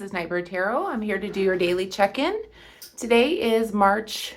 is Nightbird Tarot. I'm here to do your daily check-in. Today is March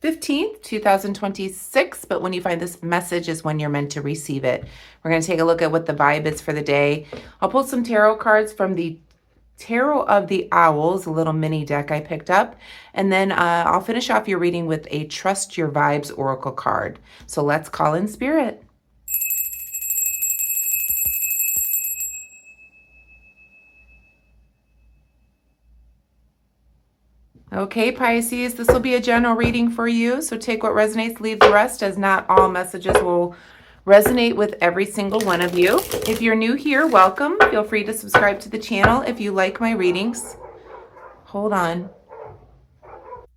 15th, 2026, but when you find this message is when you're meant to receive it. We're going to take a look at what the vibe is for the day. I'll pull some tarot cards from the Tarot of the Owls, a little mini deck I picked up, and then I'll finish off your reading with a Trust Your Vibes Oracle card. So let's call in Spirit. Okay, Pisces, this will be a general reading for you, so take what resonates, leave the rest, as not all messages will resonate with every single one of you. If you're new here, welcome. Feel free to subscribe to the channel if you like my readings. Hold on.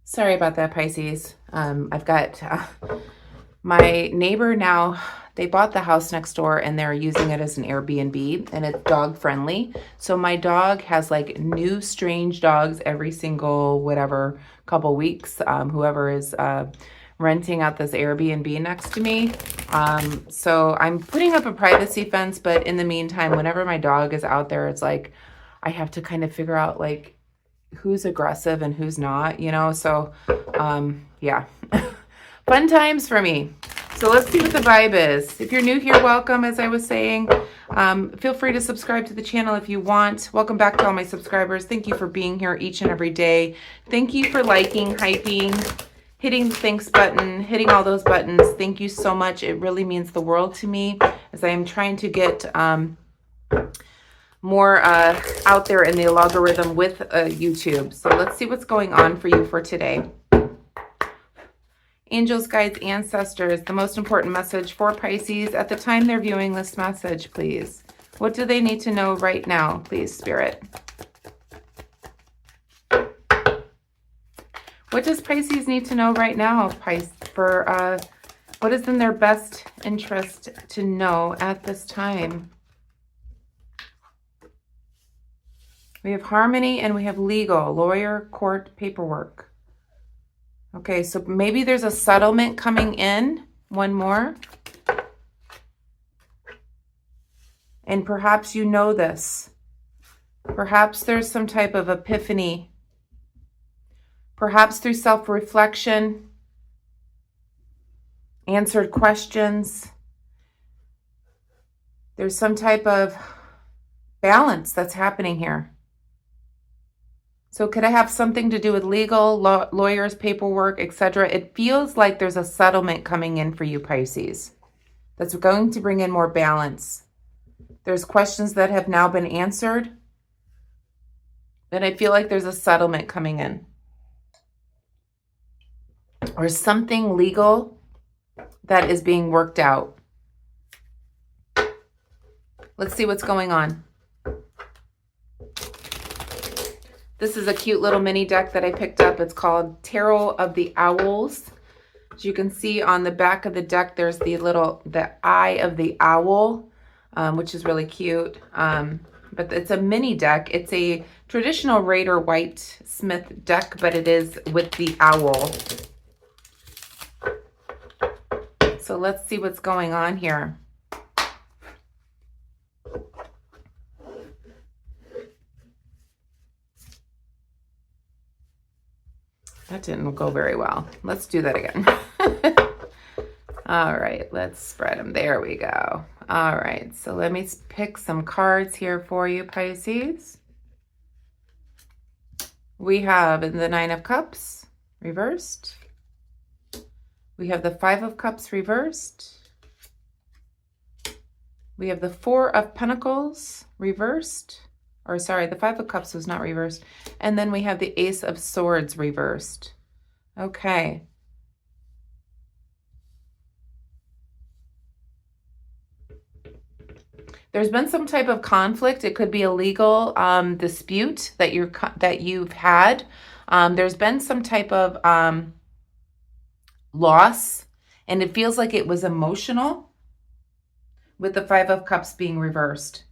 Sorry about that, Pisces. I've got my neighbor now. They bought the house next door and they're using it as an Airbnb, and it's dog friendly. So my dog has like new strange dogs every single whatever couple weeks. Whoever is renting out this Airbnb next to me. So I'm putting up a privacy fence, but in the meantime, whenever my dog is out there, it's like I have to kind of figure out like who's aggressive and who's not, you know? So yeah, fun times for me. So let's see what the vibe is. If you're new here, welcome. As I was saying, feel free to subscribe to the channel if you want. Welcome back to all my subscribers. Thank you for being here each and every day. Thank you for liking, hyping, hitting the thanks button, hitting all those buttons. Thank you so much. It really means the world to me as I am trying to get more out there in the algorithm with YouTube. So let's see what's going on for you for today. Angels, guides, ancestors, the most important message for Pisces at the time they're viewing this message, please. What do they need to know right now, please, Spirit? What does Pisces need to know right now, for what is in their best interest to know at this time? We have harmony and we have legal, lawyer, court, paperwork. Okay, so maybe there's a settlement coming in. One more. And perhaps you know this. Perhaps there's some type of epiphany. Perhaps through self-reflection, answered questions. There's some type of balance that's happening here. So could it have something to do with legal, lawyers, paperwork, etc.? It feels like there's a settlement coming in for you, Pisces, that's going to bring in more balance. There's questions that have now been answered, and I feel like there's a settlement coming in. Or something legal that is being worked out. Let's see what's going on. This is a cute little mini deck that I picked up. It's called Tarot of the Owls. As you can see on the back of the deck, there's the eye of the owl, which is really cute. But it's a mini deck. It's a traditional Raider White Smith deck, but it is with the owl. So let's see what's going on here. That didn't go very well. Let's do that again. All right, let's spread them. There we go. All right, so let me pick some cards here for you, Pisces. We have the Nine of Cups reversed. We have the Five of Cups reversed. We have the Four of Pentacles reversed. Or sorry, the Five of Cups was not reversed. And then we have the Ace of Swords reversed. Okay. There's been some type of conflict. It could be a legal dispute that you've had. There's been some type of loss, and it feels like it was emotional with the Five of Cups being reversed.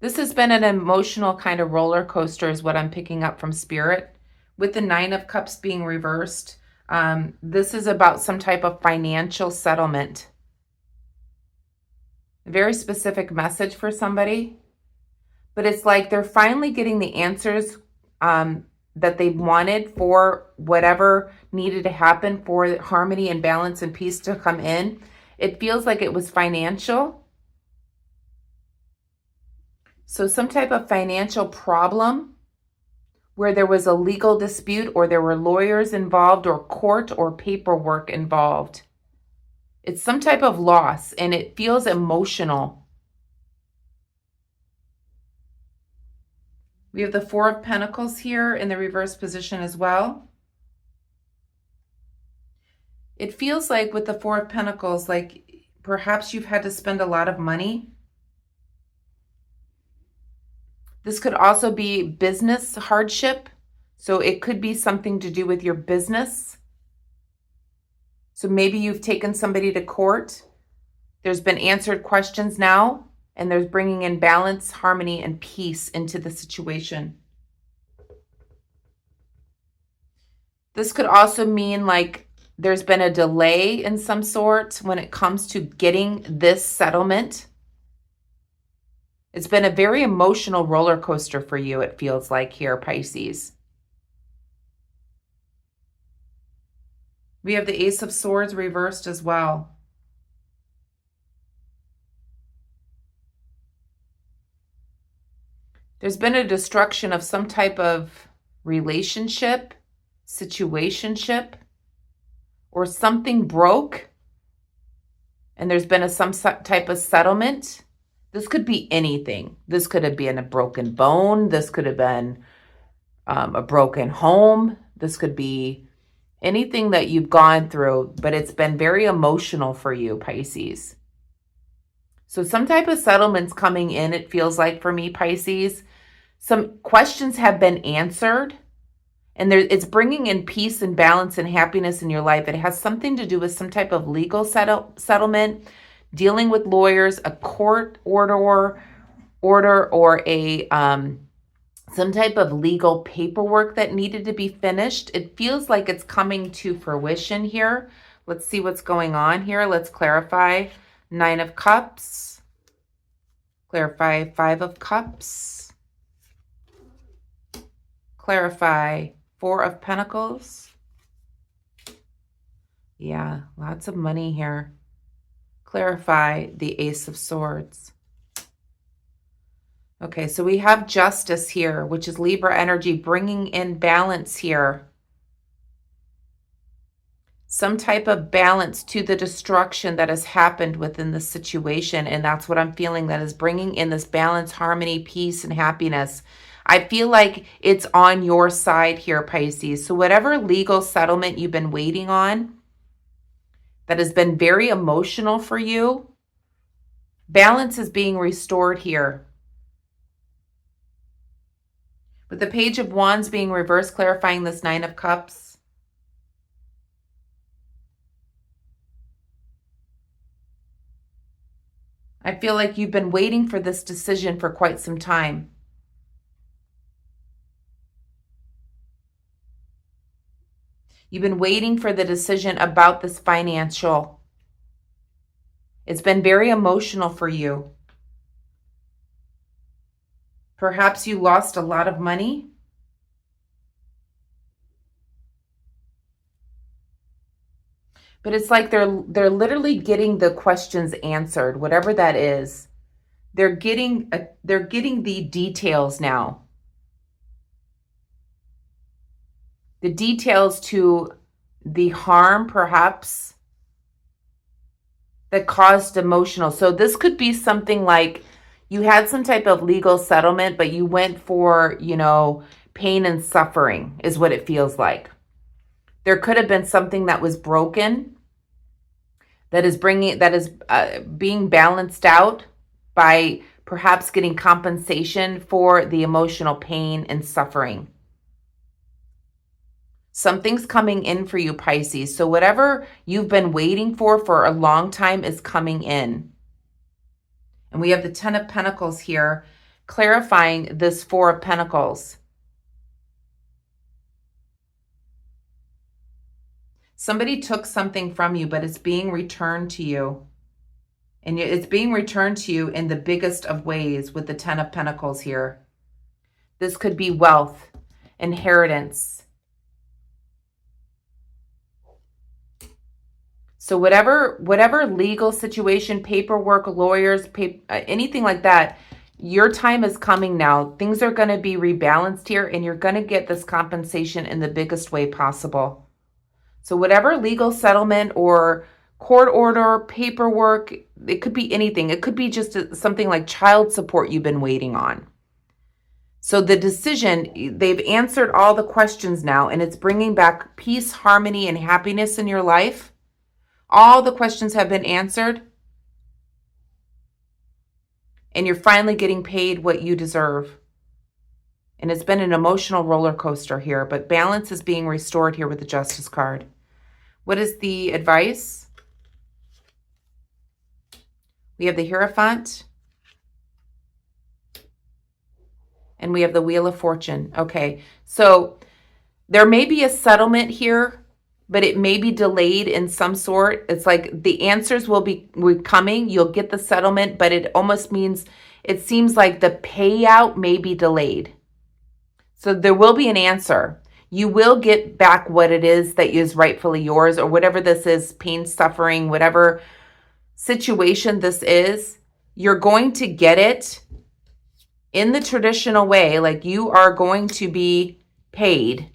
This has been an emotional kind of roller coaster is what I'm picking up from Spirit. With the Nine of Cups being reversed, This is about some type of financial settlement. A very specific message for somebody. But it's like they're finally getting the answers that they wanted for whatever needed to happen for harmony and balance and peace to come in. It feels like it was financial. So some type of financial problem where there was a legal dispute or there were lawyers involved or court or paperwork involved. It's some type of loss and it feels emotional. We have the Four of Pentacles here in the reverse position as well. It feels like with the Four of Pentacles, like perhaps you've had to spend a lot of money. This could also be business hardship. So it could be something to do with your business. So maybe you've taken somebody to court. There's been answered questions now, and there's bringing in balance, harmony, and peace into the situation. This could also mean like there's been a delay in some sort when it comes to getting this settlement. It's been a very emotional roller coaster for you, it feels like here, Pisces. We have the Ace of Swords reversed as well. There's been a destruction of some type of relationship, situationship, or something broke, and there's been some type of settlement. This could be anything. This could have been a broken bone. This could have been a broken home. This could be anything that you've gone through, but it's been very emotional for you, Pisces. So some type of settlement's coming in, it feels like for me, Pisces. Some questions have been answered, and it's bringing in peace and balance and happiness in your life. It has something to do with some type of legal settlement, dealing with lawyers, a court order or a some type of legal paperwork that needed to be finished. It feels like it's coming to fruition here. Let's see what's going on here. Let's clarify. Nine of Cups. Clarify. Five of Cups. Clarify. Four of Pentacles. Yeah, lots of money here. Clarify the Ace of Swords. Okay, so we have Justice here, which is Libra energy, bringing in balance here. Some type of balance to the destruction that has happened within the situation. And that's what I'm feeling, that is bringing in this balance, harmony, peace, and happiness. I feel like it's on your side here, Pisces. So whatever legal settlement you've been waiting on that has been very emotional for you, balance is being restored here. With the Page of Wands being reversed, clarifying this Nine of Cups. I feel like you've been waiting for this decision for quite some time. You've been waiting for the decision about this financial. It's been very emotional for you. Perhaps you lost a lot of money. But it's like they're literally getting the questions answered, whatever that is. They're getting the details now. The details to the harm, perhaps, that caused emotional. So this could be something like you had some type of legal settlement, but you went for, pain and suffering is what it feels like. There could have been something that was broken that is being balanced out by perhaps getting compensation for the emotional pain and suffering. Something's coming in for you, Pisces. So whatever you've been waiting for a long time is coming in. And we have the Ten of Pentacles here, clarifying this Four of Pentacles. Somebody took something from you, but it's being returned to you. And it's being returned to you in the biggest of ways with the 10 of Pentacles here. This could be wealth, inheritance. So whatever legal situation, paperwork, lawyers, anything like that, your time is coming now. Things are going to be rebalanced here, and you're going to get this compensation in the biggest way possible. So whatever legal settlement or court order, paperwork, it could be anything. It could be just something like child support you've been waiting on. So the decision, they've answered all the questions now, and it's bringing back peace, harmony, and happiness in your life. All the questions have been answered, and you're finally getting paid what you deserve. And it's been an emotional roller coaster here, but balance is being restored here with the Justice card. What is the advice? We have the Hierophant, and we have the Wheel of Fortune. Okay, so there may be a settlement here, but it may be delayed in some sort. It's like the answers will be coming. You'll get the settlement, but it almost means, it seems like the payout may be delayed. So there will be an answer. You will get back what it is that is rightfully yours, or whatever this is, pain, suffering, whatever situation this is, you're going to get it in the traditional way. Like, you are going to be paid.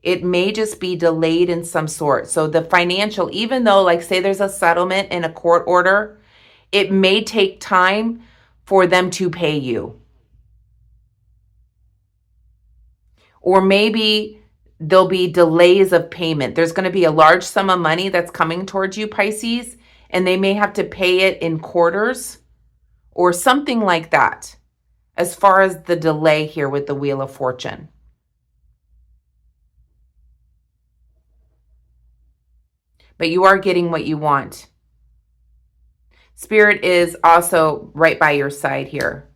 It may just be delayed in some sort. So the financial, even though, like, say there's a settlement in a court order, it may take time for them to pay you. Or maybe there'll be delays of payment. There's going to be a large sum of money that's coming towards you, Pisces, and they may have to pay it in quarters or something like that, as far as the delay here with the Wheel of Fortune. But you are getting what you want. Spirit is also right by your side here.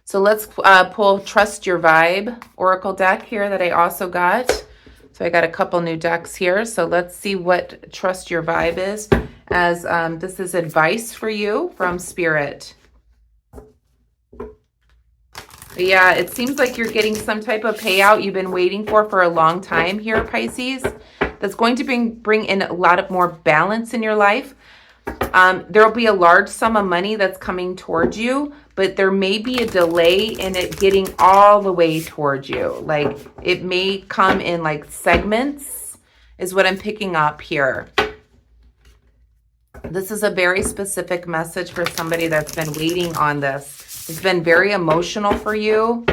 So let's pull Trust Your Vibe Oracle deck here that I also got. So I got a couple new decks here. So let's see what Trust Your Vibe is, as this is advice for you from Spirit. Yeah, it seems like you're getting some type of payout you've been waiting for a long time here, Pisces. That's going to bring in a lot of more balance in your life. There will be a large sum of money that's coming towards you, but there may be a delay in it getting all the way towards you. Like, it may come in like segments, is what I'm picking up here. This is a very specific message for somebody that's been waiting on this. It's been very emotional for you,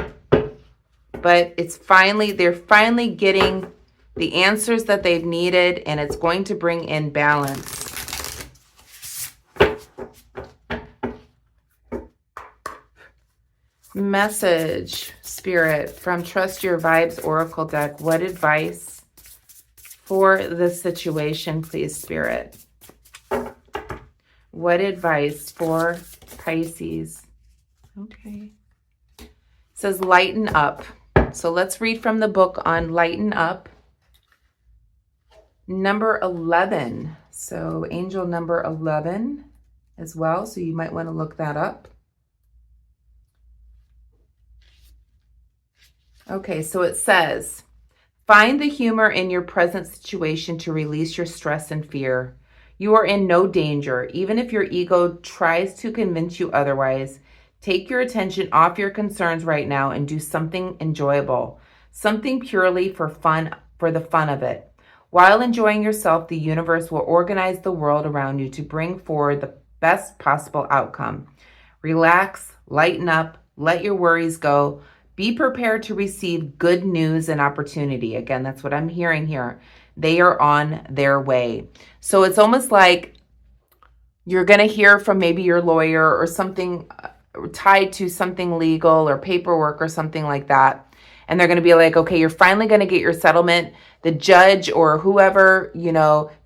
but they're finally getting the answers that they've needed, and it's going to bring in balance. Message, Spirit, from Trust Your Vibes Oracle deck. What advice for this situation, please, Spirit? What advice for Pisces? Okay. It says lighten up. So let's read from the book on lighten up. Number 11. So angel number 11 as well. So you might want to look that up. Okay, so it says, find the humor in your present situation to release your stress and fear. You are in no danger, even if your ego tries to convince you otherwise. Take your attention off your concerns right now and do something enjoyable, something purely for fun, for the fun of it. While enjoying yourself, the universe will organize the world around you to bring forward the best possible outcome. Relax, lighten up, let your worries go. Be prepared to receive good news and opportunity. Again, that's what I'm hearing here. They are on their way. So it's almost like you're going to hear from maybe your lawyer or something tied to something legal or paperwork or something like that. And they're going to be like, okay, you're finally going to get your settlement. The judge or whoever,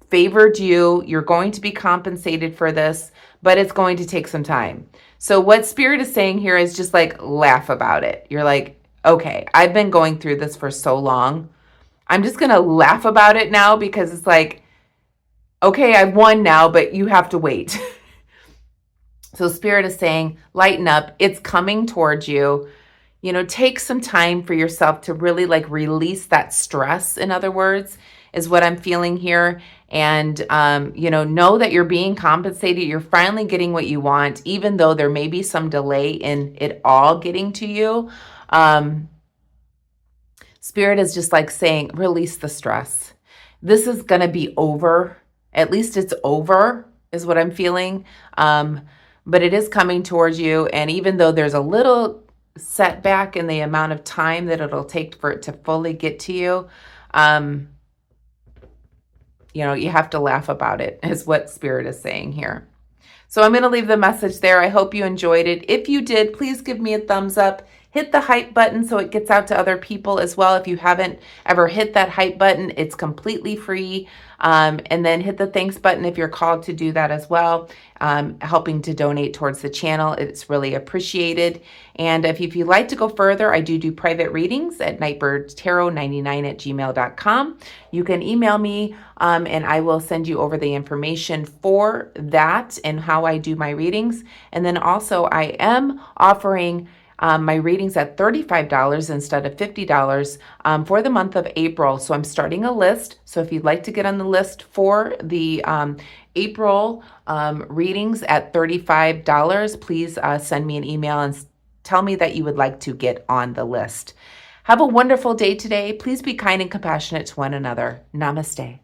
favored you. You're going to be compensated for this, but it's going to take some time. So what Spirit is saying here is just like laugh about it. You're like, okay, I've been going through this for so long. I'm just going to laugh about it now because it's like, okay, I've won now, but you have to wait. So Spirit is saying, lighten up. It's coming towards you. You know, take some time for yourself to really like release that stress, in other words, is what I'm feeling here. And, you know that you're being compensated. You're finally getting what you want, even though there may be some delay in it all getting to you. Spirit is just like saying, release the stress. This is going to be over. At least it's over is what I'm feeling. But it is coming towards you. And even though there's a little setback in the amount of time that it'll take for it to fully get to you, you know, you have to laugh about it, is what Spirit is saying here. So I'm going to leave the message there. I hope you enjoyed it. If you did, please give me a thumbs up. Hit the hype button so it gets out to other people as well. If you haven't ever hit that hype button, it's completely free. And then hit the thanks button if you're called to do that as well. Helping to donate towards the channel. It's really appreciated. And if you'd like to go further, I do private readings at nightbirdtarot99@gmail.com. You can email me and I will send you over the information for that and how I do my readings. And then also I am offering my readings at $35 instead of $50 for the month of April. So I'm starting a list. So if you'd like to get on the list for the April readings at $35, please send me an email and tell me that you would like to get on the list. Have a wonderful day today. Please be kind and compassionate to one another. Namaste.